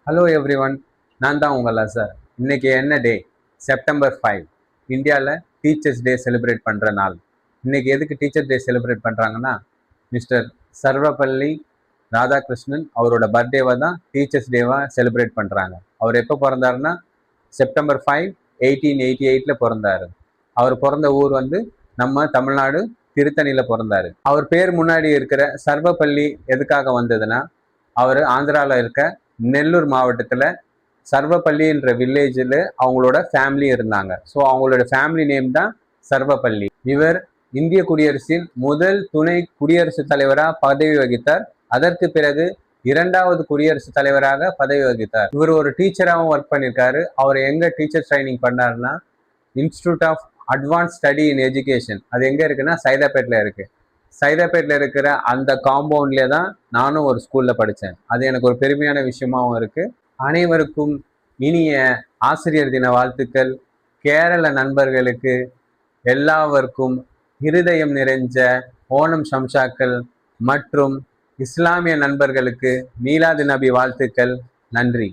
Hello every one, நான் தான் உங்கள் சார். இன்னைக்கு என்ன டே? செப்டம்பர் 5. இந்தியாவில் டீச்சர்ஸ் டே செலிப்ரேட் பண்ணுற நாள். இன்னைக்கு எதுக்கு டீச்சர் டே செலிப்ரேட் பண்ணுறாங்கன்னா, மிஸ்டர் சர்வப்பள்ளி ராதாகிருஷ்ணன் அவரோட பர்த்டேவை தான் டீச்சர்ஸ் டேவாக செலிப்ரேட் பண்ணுறாங்க. அவர் எப்போ பிறந்தாருன்னா செப்டம்பர் 5, 1888 பிறந்தாரு. அவர் பிறந்த ஊர் வந்து நம்ம தமிழ்நாடு திருத்தணியில் பிறந்தாரு. அவர் பேர் முன்னாடி இருக்கிற சர்வப்பள்ளி எதுக்காக வந்ததுன்னா, அவர் ஆந்திராவில் இருக்க நெல்லூர் மாவட்டத்தில் சர்வப்பள்ளின்ற வில்லேஜில் அவங்களோட ஃபேமிலி இருந்தாங்க. ஸோ அவங்களோட ஃபேமிலி நேம் தான் சர்வப்பள்ளி. இவர் இந்திய குடியரசின் முதல் துணை குடியரசுத் தலைவராக பதவி வகித்தார். அதற்கு பிறகு இரண்டாவது குடியரசுத் தலைவராக பதவி வகித்தார். இவர் ஒரு டீச்சராகவும் ஒர்க் பண்ணியிருக்காரு. அவர் எங்க டீச்சர் ட்ரைனிங் பண்ணாருன்னா, institute of advance study in education, அது எங்க இருக்குன்னா சைதாப்பேட்டில் இருக்கு. சைதாப்பேட்டில் இருக்கிற அந்த காம்பவுண்ட்லேயே தான் நானும் ஒரு ஸ்கூலில் படித்தேன். அது எனக்கு ஒரு பெருமையான விஷயமாகவும் இருக்குது. அனைவருக்கும் இனிய ஆசிரியர் தின வாழ்த்துக்கள். கேரள நண்பர்களுக்கு எல்லாருக்கும் இருதயம் நிறைஞ்ச ஓணம் சம்ஷாக்கள் மற்றும் இஸ்லாமிய நண்பர்களுக்கு மீலாது நபி வாழ்த்துக்கள். நன்றி.